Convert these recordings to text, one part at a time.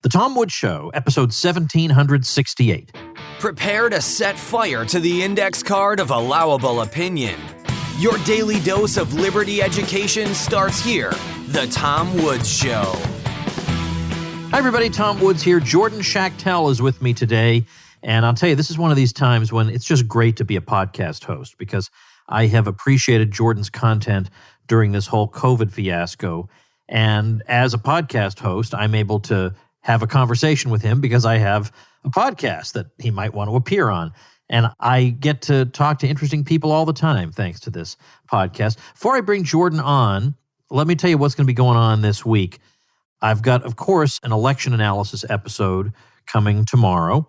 The Tom Woods Show, episode 1768. Prepare to set fire to the index card of allowable opinion. Your daily dose of liberty education starts here. The Tom Woods Show. Hi, everybody. Tom Woods here. Jordan Schachtel is with me today. And I'll tell you, this is one of these times when it's just great to be a podcast host because I have appreciated Jordan's content during this whole COVID fiasco. And as a podcast host, I'm able to have a conversation with him because I have a podcast that he might want to appear on. And I get to talk to interesting people all the time thanks to this podcast. Before I bring Jordan on, let me tell you what's going to be going on this week. I've got, of course, an election analysis episode coming tomorrow.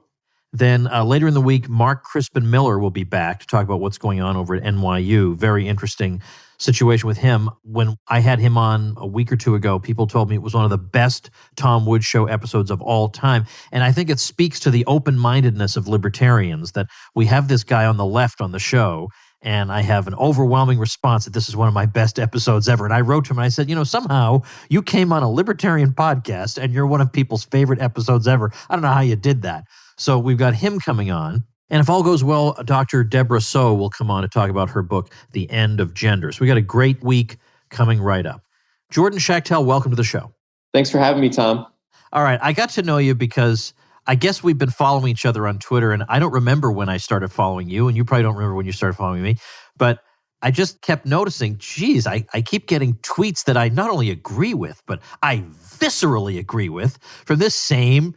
Then later in the week, Mark Crispin Miller will be back to talk about what's going on over at NYU. Very interesting situation with him. When I had him on a week or two ago, people told me it was one of the best Tom Woods Show episodes of all time. And I think it speaks to the open-mindedness of libertarians that we have this guy on the left on the show, and I have an overwhelming response that this is one of my best episodes ever. And I wrote to him and I said, somehow you came on a libertarian podcast and you're one of people's favorite episodes ever. I don't know how you did that. So we've got him coming on. And if all goes well, Dr. Deborah So will come on to talk about her book, The End of Gender. So we got a great week coming right up. Jordan Schachtel, welcome to the show. Thanks for having me, Tom. All right. I got to know you because I guess we've been following each other on Twitter, and I don't remember when I started following you, and you probably don't remember when you started following me, but I just kept noticing, geez, I keep getting tweets that I not only agree with, but I viscerally agree with from this same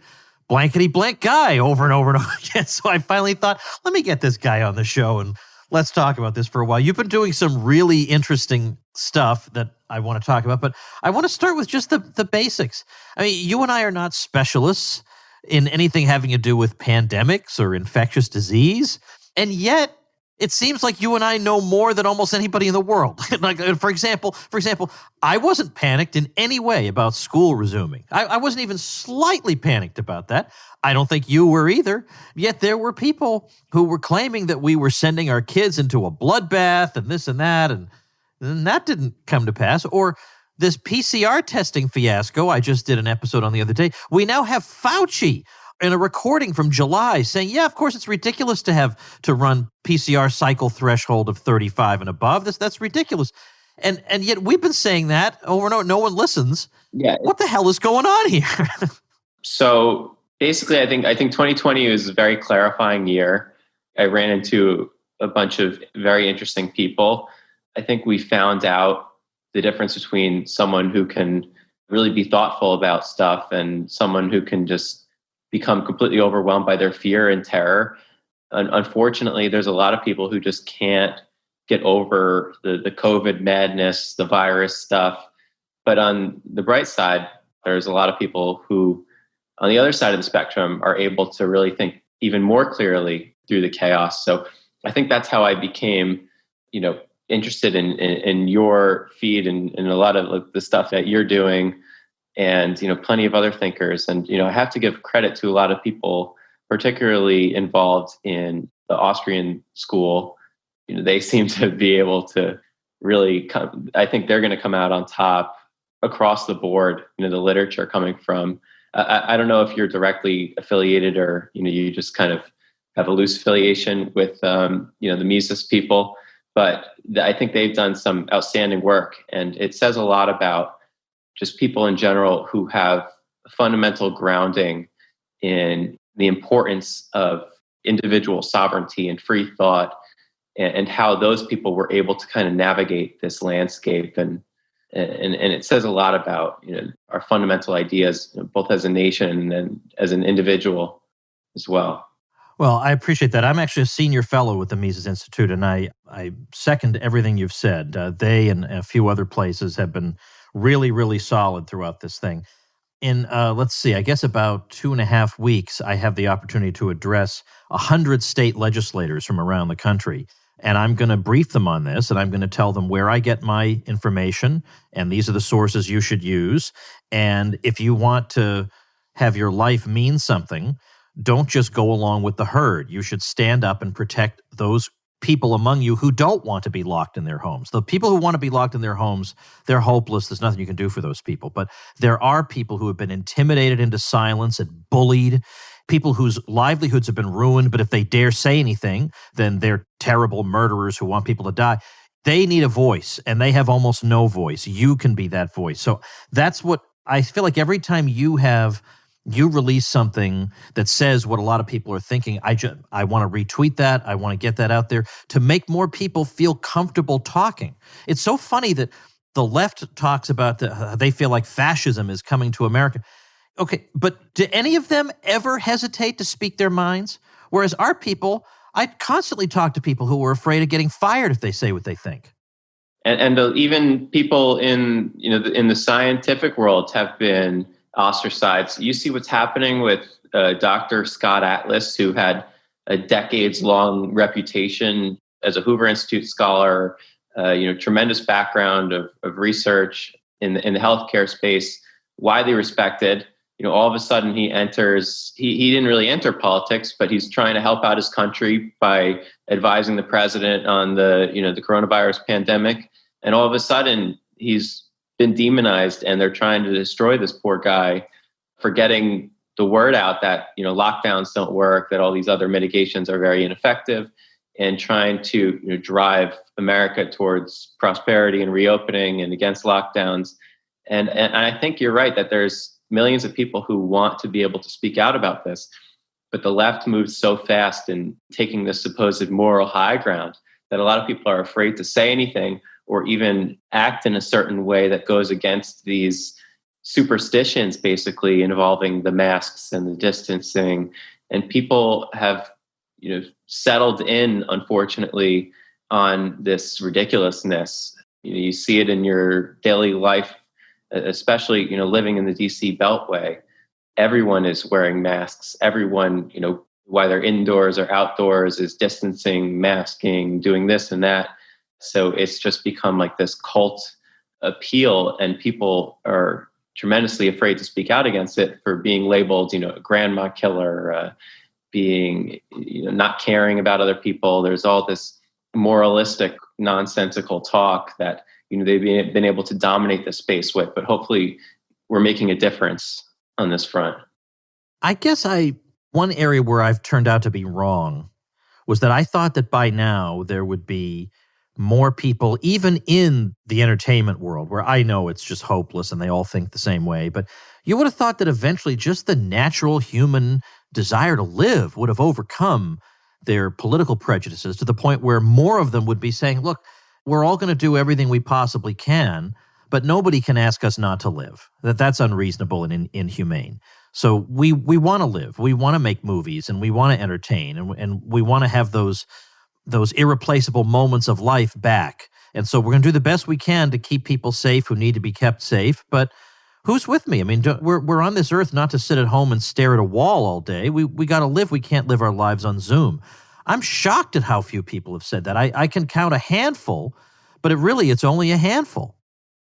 blankety blank guy over and over and over again. So I finally thought, let me get this guy on the show and let's talk about this for a while. You've been doing some really interesting stuff that I want to talk about, but I want to start with just the basics. I mean, you and I are not specialists in anything having to do with pandemics or infectious disease, and yet it seems like you and I know more than almost anybody in the world. Like, for example, I wasn't panicked in any way about school resuming. I wasn't even slightly panicked about that. I don't think you were either. Yet there were people who were claiming that we were sending our kids into a bloodbath and this and that, and that didn't come to pass. Or this PCR testing fiasco, I just did an episode on the other day. We now have Fauci in a recording from July saying, yeah, of course, it's ridiculous to run PCR cycle threshold of 35 and above. That's ridiculous. And yet we've been saying that over and over. No one listens. Yeah. What the hell is going on here? So basically, I think 2020 was a very clarifying year. I ran into a bunch of very interesting people. I think we found out the difference between someone who can really be thoughtful about stuff and someone who can just become completely overwhelmed by their fear and terror. Unfortunately, there's a lot of people who just can't get over the COVID madness, the virus stuff. But on the bright side, there's a lot of people who, on the other side of the spectrum, are able to really think even more clearly through the chaos. So I think that's how I became, interested in your feed and a lot of the stuff that you're doing. And, plenty of other thinkers. And, I have to give credit to a lot of people, particularly involved in the Austrian school. They seem to be able to really come, I think they're going to come out on top across the board, the literature coming from, I don't know if you're directly affiliated or, you just kind of have a loose affiliation with, the Mises people, but I think they've done some outstanding work. And it says a lot about just people in general who have fundamental grounding in the importance of individual sovereignty and free thought, and how those people were able to kind of navigate this landscape. And it says a lot about our fundamental ideas, both as a nation and as an individual as well. Well, I appreciate that. I'm actually a senior fellow with the Mises Institute, and I second everything you've said. They and a few other places have been really, really solid throughout this thing. In, let's see, I guess about 2.5 weeks, I have the opportunity to address 100 state legislators from around the country. And I'm going to brief them on this, and I'm going to tell them where I get my information, and these are the sources you should use. And if you want to have your life mean something, don't just go along with the herd. You should stand up and protect those people among you who don't want to be locked in their homes. The people who want to be locked in their homes, they're hopeless. There's nothing you can do for those people. But there are people who have been intimidated into silence and bullied, people whose livelihoods have been ruined, but if they dare say anything, then they're terrible murderers who want people to die. They need a voice, and they have almost no voice. You can be that voice. So that's what I feel like every time you release something that says what a lot of people are thinking, I want to retweet that. I want to get that out there to make more people feel comfortable talking. It's so funny that the left talks about they feel like fascism is coming to America. Okay, but do any of them ever hesitate to speak their minds? Whereas our people, I constantly talk to people who are afraid of getting fired if they say what they think. And even people in the scientific world have been ostracized. You see what's happening with Dr. Scott Atlas, who had a decades-long reputation as a Hoover Institute scholar, tremendous background of research in the healthcare space, widely respected. All of a sudden he didn't really enter politics, but he's trying to help out his country by advising the president on the coronavirus pandemic. And all of a sudden he's been demonized, and they're trying to destroy this poor guy for getting the word out that, lockdowns don't work, that all these other mitigations are very ineffective, and trying to drive America towards prosperity and reopening and against lockdowns. And I think you're right that there's millions of people who want to be able to speak out about this, but the left moves so fast in taking this supposed moral high ground that a lot of people are afraid to say anything or even act in a certain way that goes against these superstitions, basically involving the masks and the distancing. And people have, settled in, unfortunately, on this ridiculousnly. You see it in your daily life, especially, living in the DC Beltway. Everyone is wearing masks. Everyone, whether indoors or outdoors, is distancing, masking, doing this and that. So it's just become like this cult appeal, and people are tremendously afraid to speak out against it for being labeled, a grandma killer, being, not caring about other people. There's all this moralistic, nonsensical talk that, they've been able to dominate the space with, but hopefully we're making a difference on this front. I guess one area where I've turned out to be wrong was that I thought that by now there would be more people, even in the entertainment world, where I know it's just hopeless and they all think the same way, but you would have thought that eventually just the natural human desire to live would have overcome their political prejudices to the point where more of them would be saying, look, we're all going to do everything we possibly can, but nobody can ask us not to live. That's unreasonable and inhumane. So we want to live. We want to make movies, and we want to entertain, and we want to have those irreplaceable moments of life back. And so we're going to do the best we can to keep people safe who need to be kept safe. But who's with me? I mean, we're on this earth not to sit at home and stare at a wall all day. We got to live. We can't live our lives on Zoom. I'm shocked at how few people have said that. I can count a handful, but it's only a handful.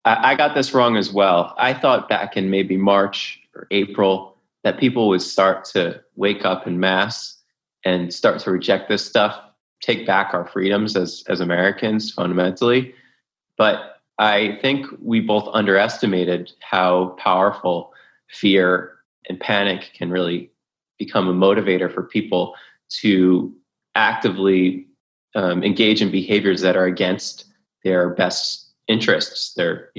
I got this wrong as well. I thought back in maybe March or April that people would start to wake up en masse and start to reject this stuff, take back our freedoms as Americans fundamentally. But I think we both underestimated how powerful fear and panic can really become a motivator for people to actively engage in behaviors that are against their best interests. They're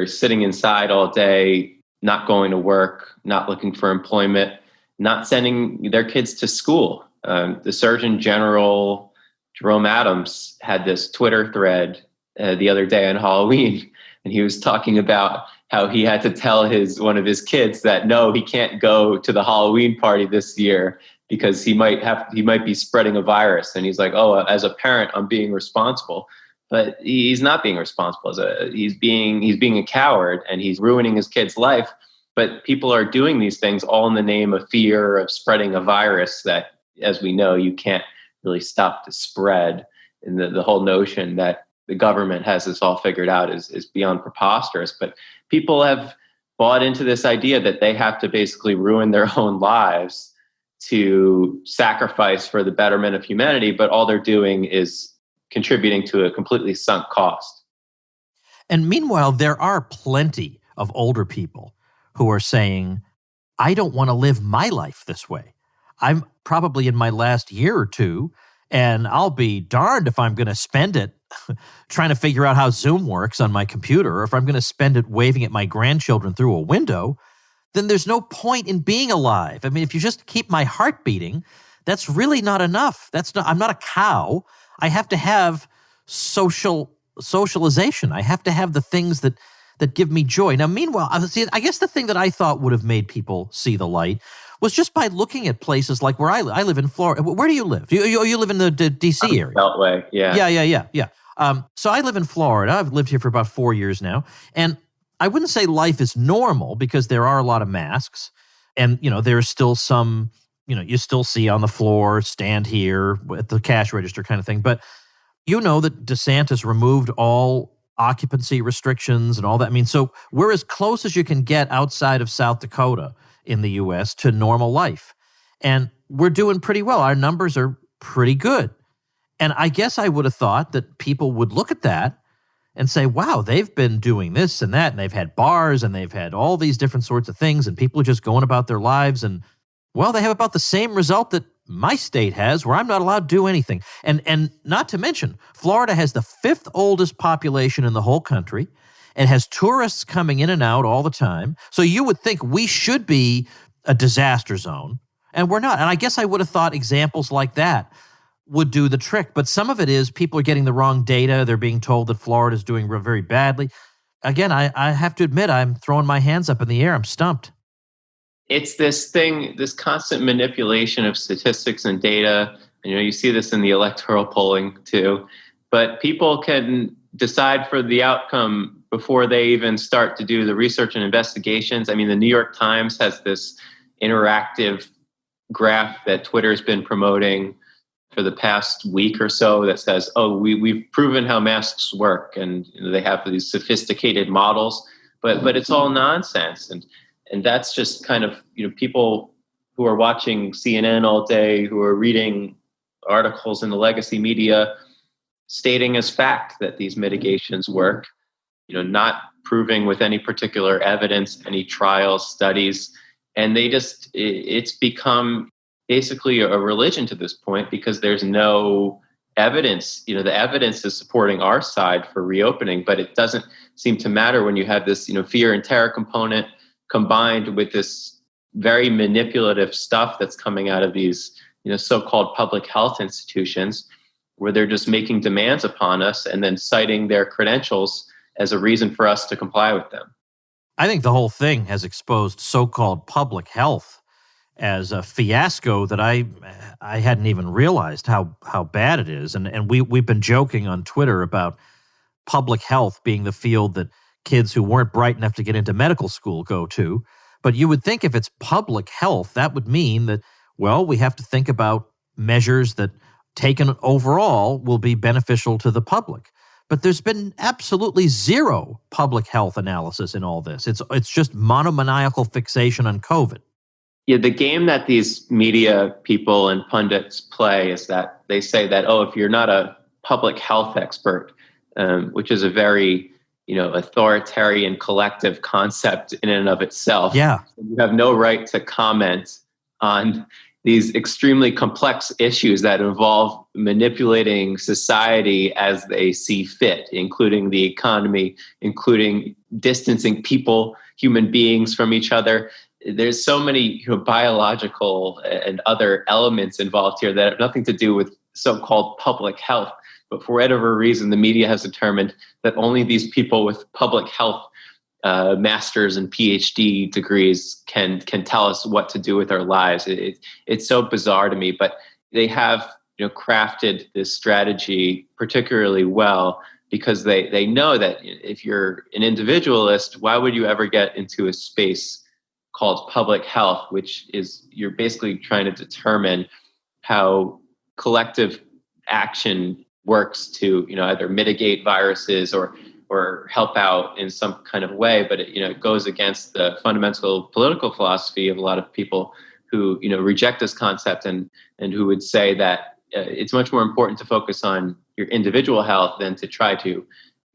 sitting inside all day, not going to work, not looking for employment, not sending their kids to school. The Surgeon General, Jerome Adams, had this Twitter thread the other day on Halloween, and he was talking about how he had to tell one of his kids that no, he can't go to the Halloween party this year because he might be spreading a virus. And he's like, oh, as a parent, I'm being responsible. But he's not being responsible. He's being a coward, and he's ruining his kid's life. But people are doing these things all in the name of fear of spreading a virus that, as we know, you can't really stop the spread. And the whole notion that the government has this all figured out is beyond preposterous. But people have bought into this idea that they have to basically ruin their own lives to sacrifice for the betterment of humanity, but all they're doing is contributing to a completely sunk cost. And meanwhile, there are plenty of older people who are saying, I don't want to live my life this way. I'm probably in my last year or two, and I'll be darned if I'm going to spend it trying to figure out how Zoom works on my computer, or if I'm going to spend it waving at my grandchildren through a window. Then there's no point in being alive. I mean, if you just keep my heart beating, that's really not enough. I'm not a cow. I have to have socialization. I have to have the things that give me joy. Now, meanwhile, I guess the thing that I thought would have made people see the light was just by looking at places like where I live. I live in Florida. Where do you live? You live in the D.C. area? Beltway, yeah. Yeah. So I live in Florida. I've lived here for about 4 years now. And I wouldn't say life is normal because there are a lot of masks. And, there's still some, you still see on the floor, stand here at the cash register kind of thing. But you know that DeSantis removed all occupancy restrictions and all that. I mean, so we're as close as you can get outside of South Dakota in the U.S. to normal life. And we're doing pretty well. Our numbers are pretty good. And I guess I would have thought that people would look at that and say, wow, they've been doing this and that, and they've had bars and they've had all these different sorts of things, and people are just going about their lives. And, well, they have about the same result that my state has, where I'm not allowed to do anything. And not to mention, Florida has the 5th oldest population in the whole country. It has tourists coming in and out all the time. So you would think we should be a disaster zone, and we're not. And I guess I would have thought examples like that would do the trick. But some of it is people are getting the wrong data. They're being told that Florida is doing very badly. Again, I have to admit, I'm throwing my hands up in the air. I'm stumped. It's this constant manipulation of statistics and data. And, you see this in the electoral polling too. But people can decide for the outcome before they even start to do the research and investigations. I mean, the New York Times has this interactive graph that Twitter's been promoting for the past week or so that says, we've proven how masks work. And they have these sophisticated models, but it's all nonsense. And that's just kind of, people who are watching CNN all day, who are reading articles in the legacy media stating as fact that these mitigations work, not proving with any particular evidence, any trials, studies. And it's become basically a religion to this point because there's no evidence. The evidence is supporting our side for reopening, but it doesn't seem to matter when you have this, fear and terror component combined with this very manipulative stuff that's coming out of these, so-called public health institutions, where they're just making demands upon us and then citing their credentials as a reason for us to comply with them. I think the whole thing has exposed so-called public health as a fiasco that I hadn't even realized how bad it is. And we've been joking on Twitter about public health being the field that kids who weren't bright enough to get into medical school go to. But you would think if it's public health, that would mean that, well, we have to think about measures that taken overall will be beneficial to the public. But there's been absolutely zero public health analysis in all this. It's just monomaniacal fixation on COVID. Yeah, the game that these media people and pundits play is that they say that, if you're not a public health expert, which is a very authoritarian collective concept in and of itself. Yeah. You have no right to comment on these extremely complex issues that involve manipulating society as they see fit, including the economy, including distancing people, human beings from each other. There's so many biological and other elements involved here that have nothing to do with so-called public health. But for whatever reason, the media has determined that only these people with public health masters and PhD degrees can tell us what to do with our lives. It's so bizarre to me, but they have crafted this strategy particularly well because they know that if you're an individualist, why would you ever get into a space called public health, which is you're basically trying to determine how collective action works to either mitigate viruses or help out in some kind of way, but it goes against the fundamental political philosophy of a lot of people who reject this concept and who would say that it's much more important to focus on your individual health than to try to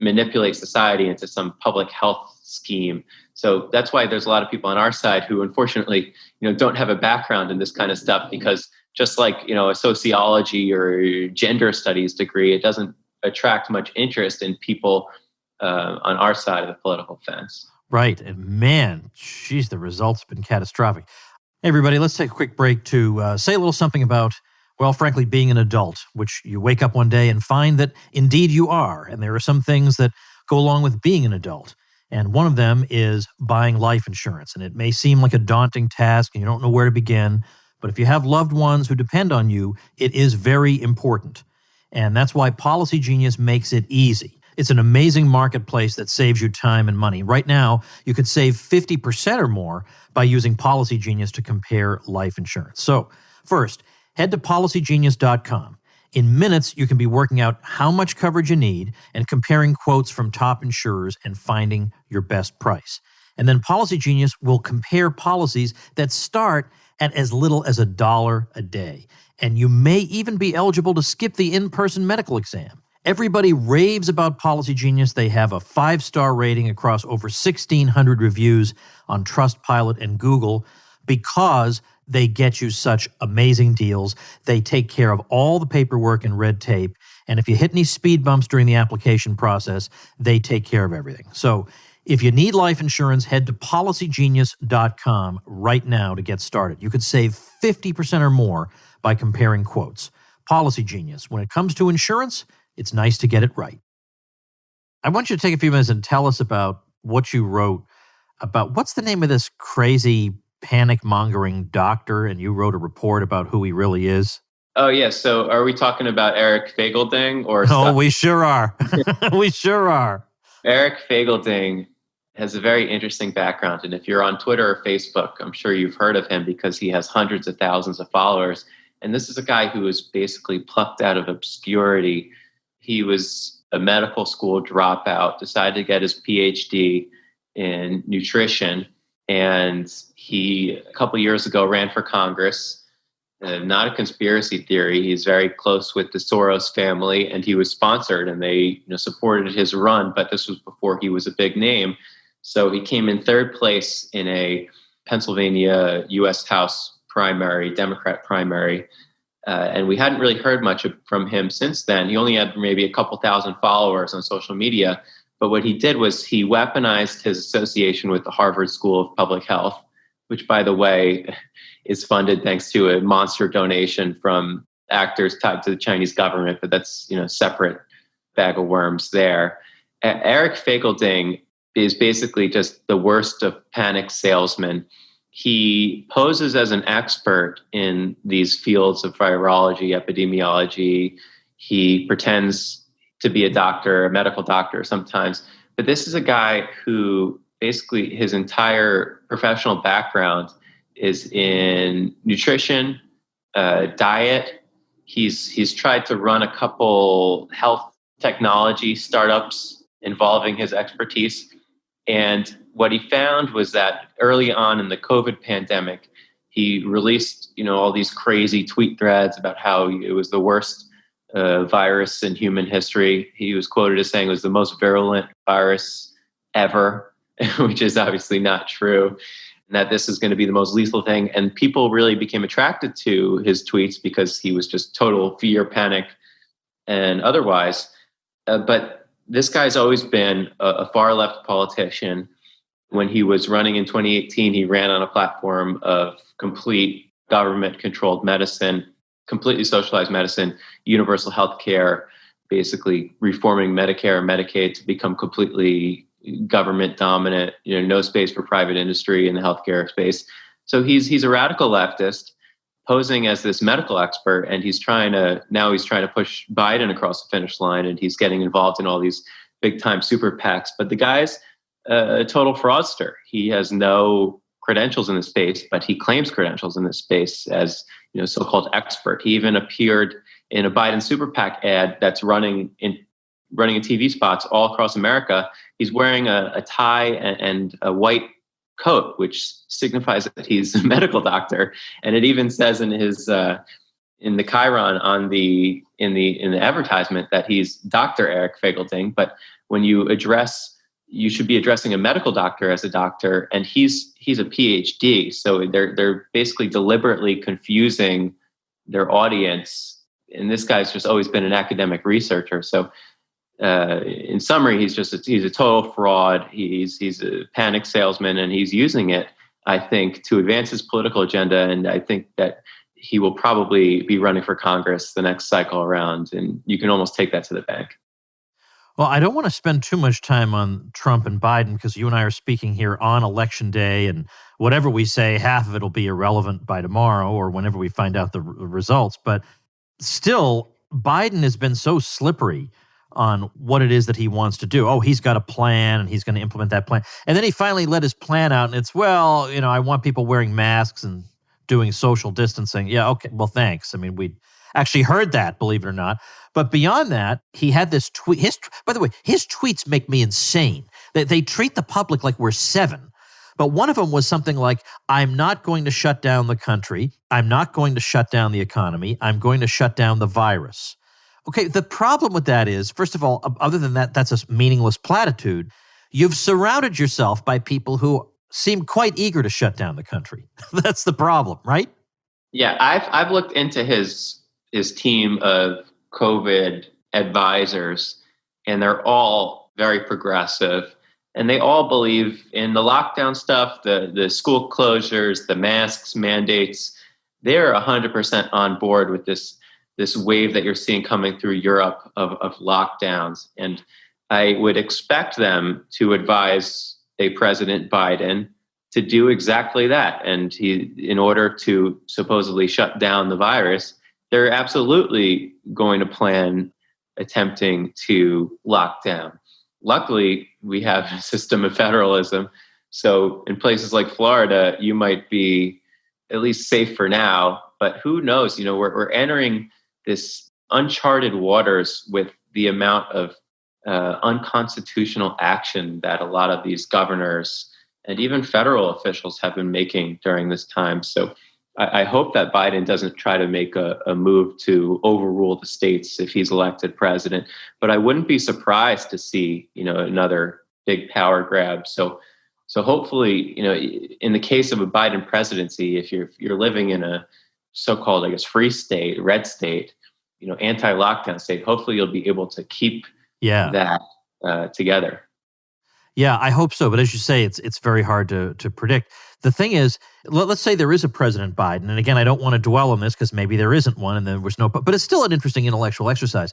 manipulate society into some public health scheme. So that's why there's a lot of people on our side who unfortunately don't have a background in this kind of stuff, because just like a sociology or gender studies degree, it doesn't attract much interest in people on our side of the political fence. Right. And man, geez, the results have been catastrophic. Hey, everybody, let's take a quick break to say a little something about, well, frankly, being an adult, which you wake up one day and find that indeed you are. And there are some things that go along with being an adult. And one of them is buying life insurance. And it may seem like a daunting task and you don't know where to begin. But if you have loved ones who depend on you, it is very important. And that's why Policy Genius makes it easy. It's an amazing marketplace that saves you time and money. Right now, you could save 50% or more by using Policy Genius to compare life insurance. So, first, head to policygenius.com. In minutes, you can be working out how much coverage you need and comparing quotes from top insurers and finding your best price. And then Policy Genius will compare policies that start at as little as $1 a day. And you may even be eligible to skip the in-person medical exam. Everybody raves about Policy Genius. They have a 5-star rating across over 1,600 reviews on Trustpilot and Google because they get you such amazing deals. They take care of all the paperwork and red tape. And if you hit any speed bumps during the application process, they take care of everything. So if you need life insurance, head to policygenius.com right now to get started. You could save 50% or more by comparing quotes. Policy Genius. When it comes to insurance, it's nice to get it right. I want you to take a few minutes and tell us about what you wrote about what's the name of this crazy panic-mongering doctor, and you wrote a report about who he really is. Oh, yeah. So are we talking about Eric Feigelding or Oh, we sure are. We sure are. Eric Feigelding has a very interesting background. And if you're on Twitter or Facebook, I'm sure you've heard of him because he has hundreds of thousands of followers. And this is a guy who was basically plucked out of obscurity. He was a medical school dropout, decided to get his PhD in nutrition. And he, a couple years ago, ran for Congress. Not a conspiracy theory. He's very close with the Soros family, and he was sponsored, and they supported his run. But this was before he was a big name. So he came in third place in a Pennsylvania U.S. House primary, Democrat primary. And we hadn't really heard much from him since then. He only had maybe a couple thousand followers on social media. But what he did was he weaponized his association with the Harvard School of Public Health, which, by the way, is funded thanks to a monster donation from actors tied to the Chinese government. But that's, separate bag of worms there. Eric Feigelding is basically just the worst of panic salesmen. He poses as an expert in these fields of virology, epidemiology. He pretends to be a doctor, a medical doctor sometimes. But this is a guy who basically his entire professional background is in nutrition, diet. He's tried to run a couple health technology startups involving his expertise. And what he found was that early on in the COVID pandemic, he released, all these crazy tweet threads about how it was the worst virus in human history. He was quoted as saying it was the most virulent virus ever, which is obviously not true, and that this is going to be the most lethal thing. And people really became attracted to his tweets because he was just total fear, panic, and otherwise. But this guy's always been a far left politician. When he was running in 2018, he ran on a platform of complete government-controlled medicine, completely socialized medicine, universal health care, basically reforming Medicare and Medicaid to become completely government dominant, no space for private industry in the healthcare space. So he's a radical leftist posing as this medical expert, and he's trying to push Biden across the finish line, and he's getting involved in all these big time super PACs. But the guy's a total fraudster. He has no credentials in this space, but he claims credentials in this space as so-called expert. He even appeared in a Biden super PAC ad that's running in TV spots all across America. He's wearing a tie and a white coat, which signifies that he's a medical doctor. And it even says in his in the chyron on the in the advertisement that he's Dr. Eric Feigelding. But when you should be addressing a medical doctor as a doctor, and he's a PhD. So they're basically deliberately confusing their audience. And this guy's just always been an academic researcher. So in summary, he's a total fraud. He's a panic salesman, and he's using it, I think, to advance his political agenda. And I think that he will probably be running for Congress the next cycle around. And you can almost take that to the bank. Well, I don't want to spend too much time on Trump and Biden because you and I are speaking here on Election Day, and whatever we say, half of it will be irrelevant by tomorrow or whenever we find out the results. But still, Biden has been so slippery on what it is that he wants to do. Oh, he's got a plan and he's going to implement that plan. And then he finally let his plan out and it's, well, I want people wearing masks and doing social distancing. Yeah, okay, well, thanks. I mean, we actually heard that, believe it or not. But beyond that, he had this tweet. By the way, his tweets make me insane. They treat the public like we're seven. But one of them was something like, I'm not going to shut down the country. I'm not going to shut down the economy. I'm going to shut down the virus. Okay, the problem with that is, first of all, other than that, that's a meaningless platitude. You've surrounded yourself by people who seem quite eager to shut down the country. That's the problem, right? Yeah, I've looked into his team of COVID advisors, and they're all very progressive, and they all believe in the lockdown stuff, the school closures, the masks, mandates. They're 100% on board with this wave that you're seeing coming through Europe of lockdowns. And I would expect them to advise a President Biden to do exactly that. And in order to supposedly shut down the virus, they're absolutely going to plan attempting to lock down. Luckily, we have a system of federalism. So in places like Florida, you might be at least safe for now. But who knows? We're entering this uncharted waters with the amount of unconstitutional action that a lot of these governors and even federal officials have been making during this time. So I hope that Biden doesn't try to make a move to overrule the states if he's elected president. But I wouldn't be surprised to see, another big power grab. So hopefully, in the case of a Biden presidency, if you're living in a so-called, I guess, free state, red state, anti-lockdown state, hopefully you'll be able to keep that together. Yeah, I hope so. But as you say, it's very hard to predict. The thing is, let's say there is a President Biden. And again, I don't want to dwell on this because maybe there isn't one and there was no, but it's still an interesting intellectual exercise.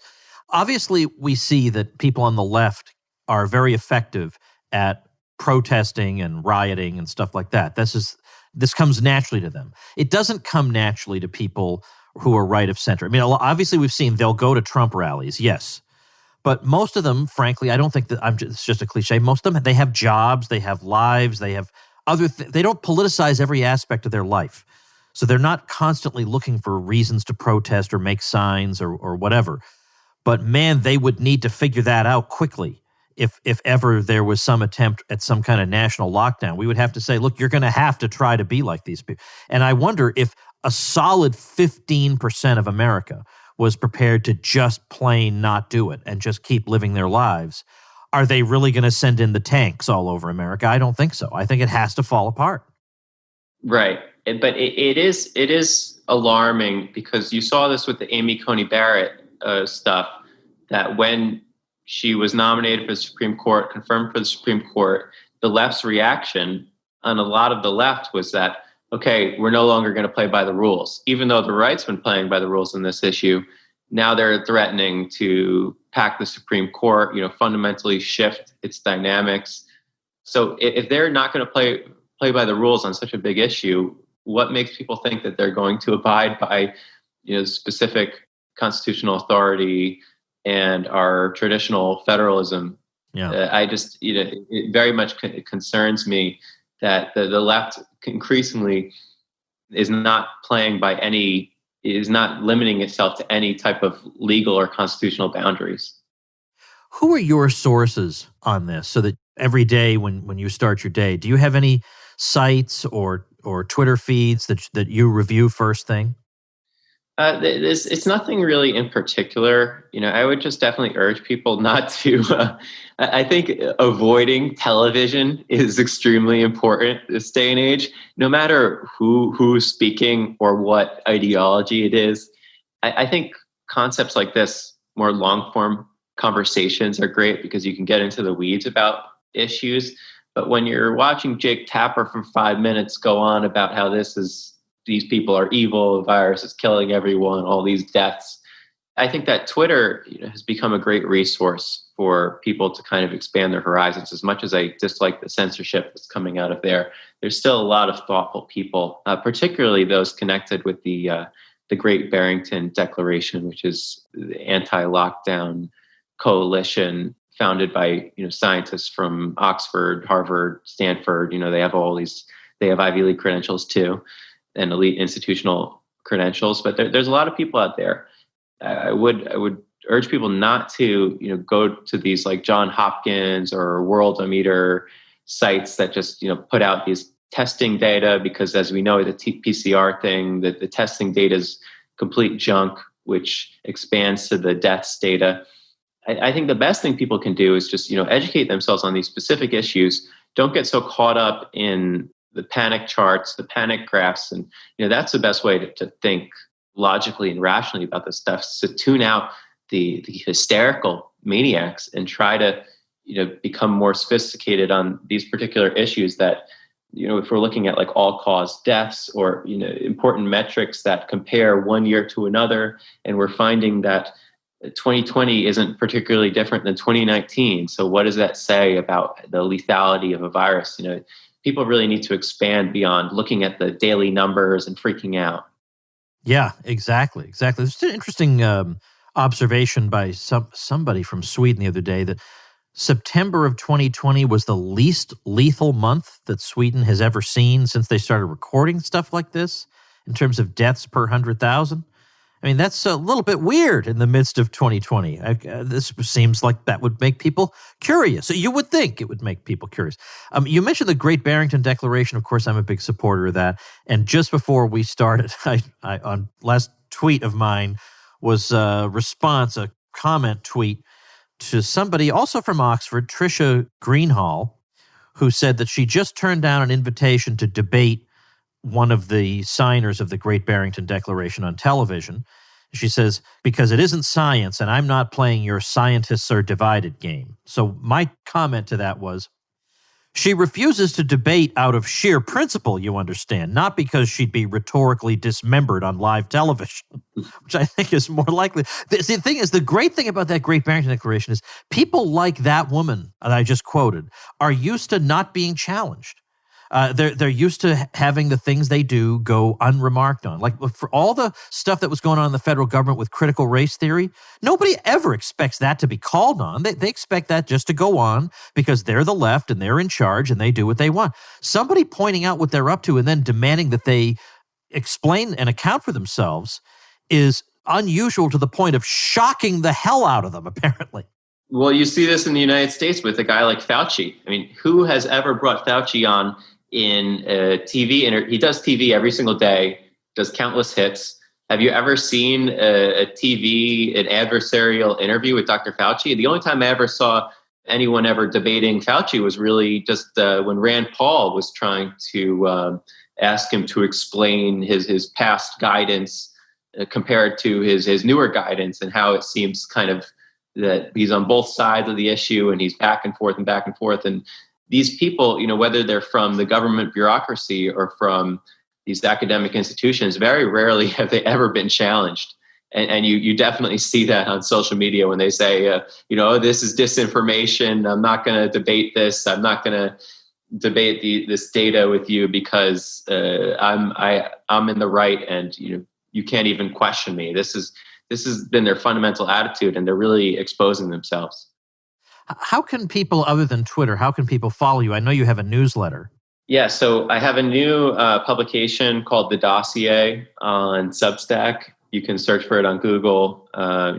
Obviously, we see that people on the left are very effective at protesting and rioting and stuff like that. This comes naturally to them. It doesn't come naturally to people who are right of center. I mean, obviously we've seen they'll go to Trump rallies, yes. But most of them, frankly, I don't think that it's just a cliche. Most of them, they have jobs, they have lives, they have they don't politicize every aspect of their life. So they're not constantly looking for reasons to protest or make signs or whatever. But man, they would need to figure that out quickly. If ever there was some attempt at some kind of national lockdown, we would have to say, look, you're going to have to try to be like these people. And I wonder if a solid 15% of America was prepared to just plain not do it and just keep living their lives, are they really going to send in the tanks all over America? I don't think so. I think it has to fall apart. Right. But it is alarming because you saw this with the Amy Coney Barrett stuff, that when she was nominated for the Supreme Court, confirmed for the Supreme Court, the left's reaction on a lot of the left was that, okay, we're no longer going to play by the rules. Even though the right's been playing by the rules in this issue, now they're threatening to pack the Supreme Court, fundamentally shift its dynamics. So if they're not going to play by the rules on such a big issue, what makes people think that they're going to abide by, specific constitutional authority and our traditional federalism? Yeah. I just, it very much concerns me that the left increasingly is not limiting itself to any type of legal or constitutional boundaries. Who are your sources on this? So that every day when you start your day? Do you have any sites or Twitter feeds that you review first thing? It's nothing really in particular. I would just definitely urge people not to. I think avoiding television is extremely important this day and age. No matter who's speaking or what ideology it is, I think concepts like this, more long form conversations, are great because you can get into the weeds about issues. But when you're watching Jake Tapper for 5 minutes go on about how these people are evil, the virus is killing everyone, all these deaths, I think that Twitter has become a great resource for people to kind of expand their horizons. As much as I dislike the censorship that's coming out of there, there's still a lot of thoughtful people, particularly those connected with the Great Barrington Declaration, which is the anti-lockdown coalition founded by scientists from Oxford, Harvard, Stanford. They have Ivy League credentials too, and elite institutional credentials. But there's a lot of people out there. I would urge people not to go to these like John Hopkins or Worldometer sites that just put out these testing data, because as we know, the PCR thing, that the testing data is complete junk, which expands to the deaths data. I think the best thing people can do is just educate themselves on these specific issues. Don't get so caught up in the panic charts, the panic graphs, and that's the best way to think logically and rationally about this stuff. So tune out the hysterical maniacs and try to become more sophisticated on these particular issues that if we're looking at like all-cause deaths or important metrics that compare one year to another, and we're finding that 2020 isn't particularly different than 2019. So what does that say about the lethality of a virus? People really need to expand beyond looking at the daily numbers and freaking out. Yeah, exactly. It's an interesting observation by somebody from Sweden the other day that September of 2020 was the least lethal month that Sweden has ever seen since they started recording stuff like this in terms of deaths per 100,000. I mean, that's a little bit weird in the midst of 2020. This seems like that would make people curious. You would think it would make people curious. You mentioned the Great Barrington Declaration. Of course, I'm a big supporter of that. And just before we started, I on last tweet of mine was a comment tweet to somebody also from Oxford, Tricia Greenhall, who said that she just turned down an invitation to debate one of the signers of the Great Barrington Declaration on television. She says, because it isn't science and I'm not playing your scientists are divided game. So my comment to that was, she refuses to debate out of sheer principle, you understand, not because she'd be rhetorically dismembered on live television, which I think is more likely. The thing is, the great thing about that Great Barrington Declaration is people like that woman that I just quoted are used to not being challenged. They're used to having the things they do go unremarked on. Like for all the stuff that was going on in the federal government with critical race theory, nobody ever expects that to be called on. They expect that just to go on because they're the left and they're in charge and they do what they want. Somebody pointing out what they're up to and then demanding that they explain and account for themselves is unusual to the point of shocking the hell out of them, apparently. Well, you see this in the United States with a guy like Fauci. I mean, who has ever brought Fauci on in TV? He does TV every single day, does countless hits. Have you ever seen an adversarial interview with Dr. Fauci? The only time I ever saw anyone ever debating Fauci was really just when Rand Paul was trying to ask him to explain his past guidance compared to his newer guidance, and how it seems kind of that he's on both sides of the issue and he's back and forth. And these people, whether they're from the government bureaucracy or from these academic institutions, very rarely have they ever been challenged. And you definitely see that on social media when they say, this is disinformation. I'm not going to debate this. I'm not going to debate this data with you because I'm in the right, and you can't even question me. This has been their fundamental attitude, and they're really exposing themselves. How can people, other than Twitter, how can people follow you? I know you have a newsletter. Yeah, so I have a new publication called The Dossier on Substack. You can search for it on Google.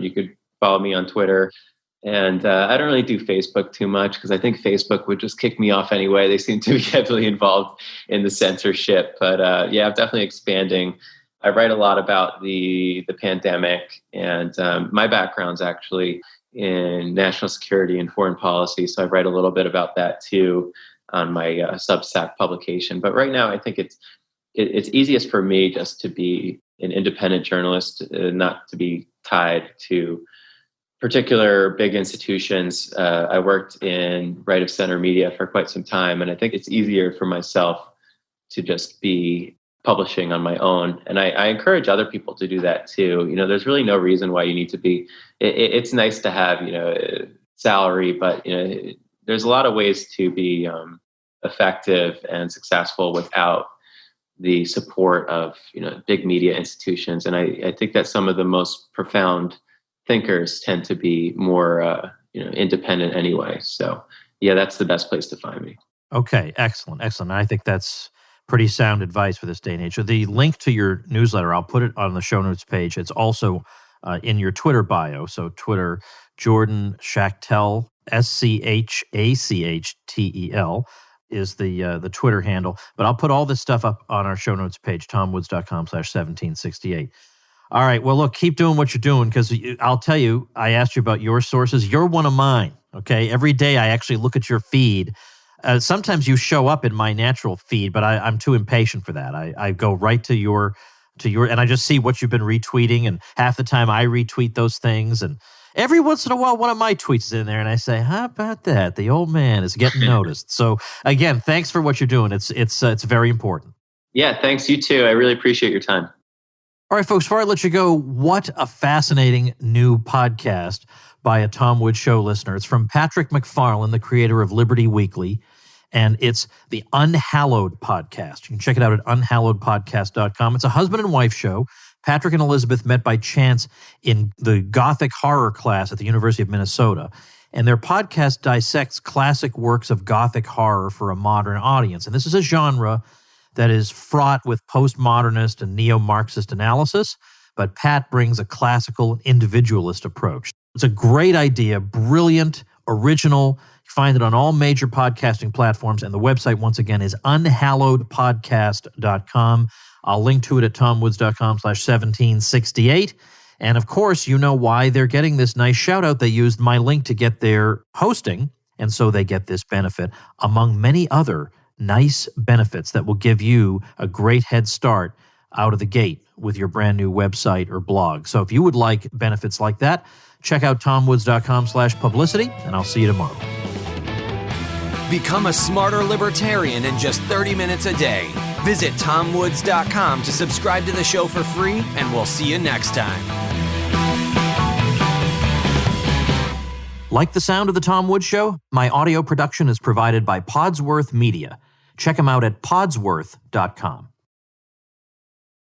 You could follow me on Twitter. And I don't really do Facebook too much because I think Facebook would just kick me off anyway. They seem to be heavily involved in the censorship. But yeah, I'm definitely expanding. I write a lot about the pandemic, and my background's actually in national security and foreign policy. So I write a little bit about that too on my Substack publication. But right now, I think it's easiest for me just to be an independent journalist, not to be tied to particular big institutions. I worked in right of center media for quite some time, and I think it's easier for myself to just be publishing on my own. And I encourage other people to do that too. You know, there's really no reason why you need to be. It's nice to have, you know, salary, but you know, there's a lot of ways to be effective and successful without the support of, you know, big media institutions. And I think that some of the most profound thinkers tend to be more, you know, independent anyway. So yeah, that's the best place to find me. Okay, excellent. I think that's pretty sound advice for this day and age. So the link to your newsletter, I'll put it on the show notes page. It's also in your Twitter bio. So Twitter, Jordan Schachtel, Schachtel is the Twitter handle. But I'll put all this stuff up on our show notes page, tomwoods.com/1768. All right. Well, look, keep doing what you're doing, because I'll tell you, I asked you about your sources. You're one of mine. Okay. Every day I actually look at your feed. Sometimes you show up in my natural feed, but I'm too impatient for that. I go right to your, and I just see what you've been retweeting, and half the time I retweet those things, and every once in a while one of my tweets is in there, and I say, "How about that? The old man is getting noticed." So again, thanks for what you're doing. It's very important. Yeah, thanks. You too. I really appreciate your time. All right, folks, before I let you go, what a fascinating new podcast by a Tom Woods Show listener. It's from Patrick McFarlane, the creator of Liberty Weekly, and it's the Unhallowed Podcast. You can check it out at unhallowedpodcast.com. It's a husband and wife show. Patrick and Elizabeth met by chance in the Gothic horror class at the University of Minnesota, and their podcast dissects classic works of Gothic horror for a modern audience. And this is a genre that is fraught with postmodernist and neo-Marxist analysis, but Pat brings a classical and individualist approach. It's a great idea, brilliant, original. You find it on all major podcasting platforms, and the website, once again, is unhallowedpodcast.com. I'll link to it at tomwoods.com/1768. And of course, you know why they're getting this nice shout out. They used my link to get their hosting, and so they get this benefit, among many other nice benefits that will give you a great head start out of the gate with your brand new website or blog. So if you would like benefits like that, check out tomwoods.com/publicity, and I'll see you tomorrow. Become a smarter libertarian in just 30 minutes a day. Visit tomwoods.com to subscribe to the show for free, and we'll see you next time. Like the sound of the Tom Woods Show? My audio production is provided by Podsworth Media. Check them out at podsworth.com.